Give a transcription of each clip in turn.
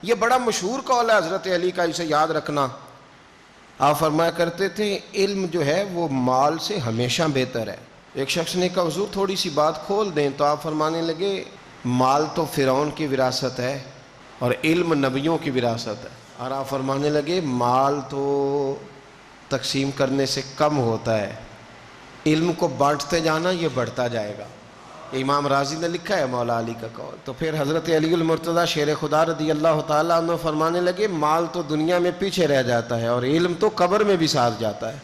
یہ بڑا مشہور قول ہے حضرت علی کا، اسے یاد رکھنا۔ آپ فرمایا کرتے تھے علم جو ہے وہ مال سے ہمیشہ بہتر ہے۔ ایک شخص نے کہا حضور تھوڑی سی بات کھول دیں، تو آپ فرمانے لگے مال تو فرعون کی وراثت ہے اور علم نبیوں کی وراثت ہے۔ اور آپ فرمانے لگے مال تو تقسیم کرنے سے کم ہوتا ہے، علم کو بانٹتے جانا یہ بڑھتا جائے گا۔ امام راضی نے لکھا ہے مولا علی کا قول۔ تو پھر حضرت علی المرتضیٰ شیر خدا رضی اللہ تعالیٰ عنہ فرمانے لگے مال تو دنیا میں پیچھے رہ جاتا ہے اور علم تو قبر میں بھی ساتھ جاتا ہے۔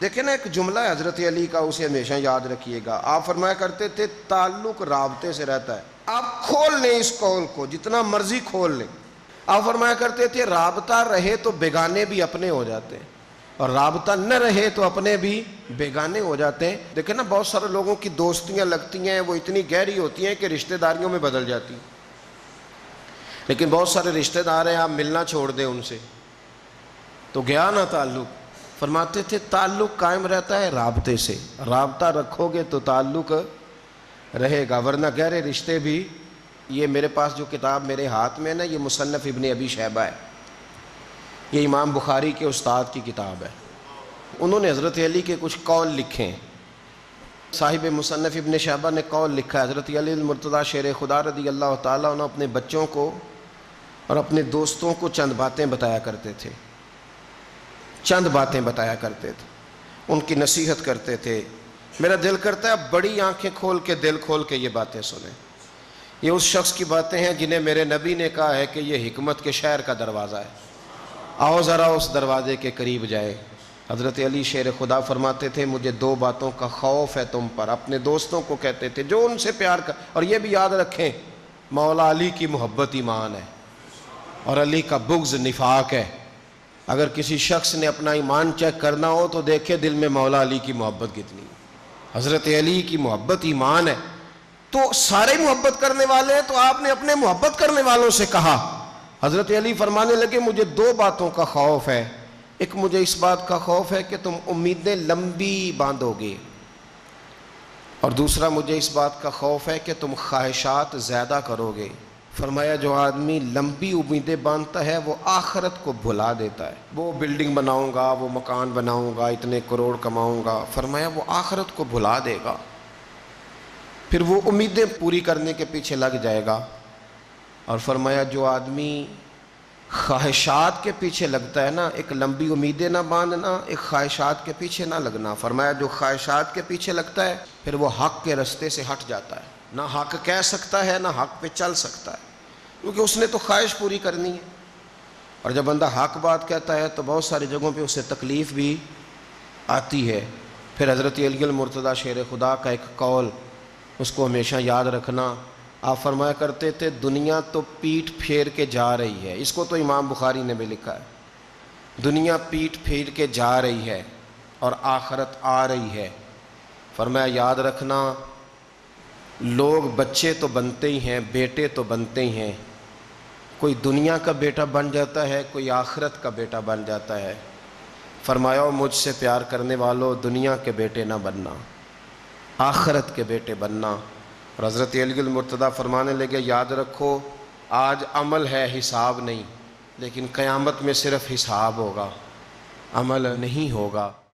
دیکھیں نا، ایک جملہ ہے حضرت علی کا، اسے ہمیشہ یاد رکھیے گا۔ آپ فرمایا کرتے تھے تعلق رابطے سے رہتا ہے۔ آپ کھول لیں اس قول کو، جتنا مرضی کھول لیں۔ آپ فرمایا کرتے تھے رابطہ رہے تو بیگانے بھی اپنے ہو جاتے ہیں اور رابطہ نہ رہے تو اپنے بھی بیگانے ہو جاتے ہیں۔ دیکھیں نا، بہت سارے لوگوں کی دوستیاں لگتی ہیں، وہ اتنی گہری ہوتی ہیں کہ رشتہ داریوں میں بدل جاتی ہیں، لیکن بہت سارے رشتہ دار ہیں آپ ملنا چھوڑ دیں ان سے تو گیا نا تعلق۔ فرماتے تھے تعلق قائم رہتا ہے رابطے سے، رابطہ رکھو گے تو تعلق رہے گا، ورنہ گہرے رشتے بھی۔ یہ میرے پاس جو کتاب میرے ہاتھ میں ہے نا، یہ مصنف ابن ابی شیبہ ہے، یہ امام بخاری کے استاد کی کتاب ہے۔ انہوں نے حضرت علی کے کچھ قول لکھے ہیں۔ صاحب مصنف ابن شیبہ نے قول لکھا ہے، حضرت علی المرتضیٰ شیر خدا رضی اللہ تعالیٰ عنہ اپنے بچوں کو اور اپنے دوستوں کو چند باتیں بتایا کرتے تھے، چند باتیں بتایا کرتے تھے، ان کی نصیحت کرتے تھے۔ میرا دل کرتا ہے بڑی آنکھیں کھول کے دل کھول کے یہ باتیں سنیں۔ یہ اس شخص کی باتیں ہیں جنہیں میرے نبی نے کہا ہے کہ یہ حکمت کے شہر کا دروازہ ہے، آؤ ذرا اس دروازے کے قریب جائے۔ حضرت علی شیر خدا فرماتے تھے مجھے دو باتوں کا خوف ہے تم پر، اپنے دوستوں کو کہتے تھے جو ان سے پیار کر، اور یہ بھی یاد رکھیں مولا علی کی محبت ایمان ہے اور علی کا بغض نفاق ہے۔ اگر کسی شخص نے اپنا ایمان چیک کرنا ہو تو دیکھے دل میں مولا علی کی محبت کتنی ہے۔ حضرت علی کی محبت ایمان ہے، تو سارے محبت کرنے والے ہیں، تو آپ نے اپنے محبت کرنے والوں سے کہا۔ حضرت علی فرمانے لگے مجھے دو باتوں کا خوف ہے، ایک مجھے اس بات کا خوف ہے کہ تم امیدیں لمبی باندھو گے، اور دوسرا مجھے اس بات کا خوف ہے کہ تم خواہشات زیادہ کرو گے۔ فرمایا جو آدمی لمبی امیدیں باندھتا ہے وہ آخرت کو بھلا دیتا ہے۔ وہ بلڈنگ بناؤں گا، وہ مکان بناؤں گا، اتنے کروڑ کماؤں گا، فرمایا وہ آخرت کو بھلا دے گا، پھر وہ امیدیں پوری کرنے کے پیچھے لگ جائے گا۔ اور فرمایا جو آدمی خواہشات کے پیچھے لگتا ہے نا، ایک لمبی امیدیں نہ باندھنا، ایک خواہشات کے پیچھے نہ لگنا، فرمایا جو خواہشات کے پیچھے لگتا ہے پھر وہ حق کے رستے سے ہٹ جاتا ہے، نہ حق کہہ سکتا ہے نہ حق پہ چل سکتا ہے، کیونکہ اس نے تو خواہش پوری کرنی ہے۔ اور جب بندہ حق بات کہتا ہے تو بہت ساری جگہوں پہ اسے تکلیف بھی آتی ہے۔ پھر حضرت علی المرتضیٰ شیر خدا کا ایک قول، اس کو ہمیشہ یاد رکھنا۔ آپ فرمایا کرتے تھے دنیا تو پیٹھ پھیر کے جا رہی ہے، اس کو تو امام بخاری نے بھی لکھا ہے، دنیا پیٹھ پھیر کے جا رہی ہے اور آخرت آ رہی ہے۔ فرمایا یاد رکھنا لوگ بچے تو بنتے ہی ہیں، بیٹے تو بنتے ہی ہیں، کوئی دنیا کا بیٹا بن جاتا ہے، کوئی آخرت کا بیٹا بن جاتا ہے۔ فرمایا مجھ سے پیار کرنے والوں دنیا کے بیٹے نہ بننا، آخرت کے بیٹے بننا۔ اور حضرت علی المرتضیٰ فرمانے لگے یاد رکھو آج عمل ہے حساب نہیں، لیکن قیامت میں صرف حساب ہوگا، عمل نہیں ہوگا۔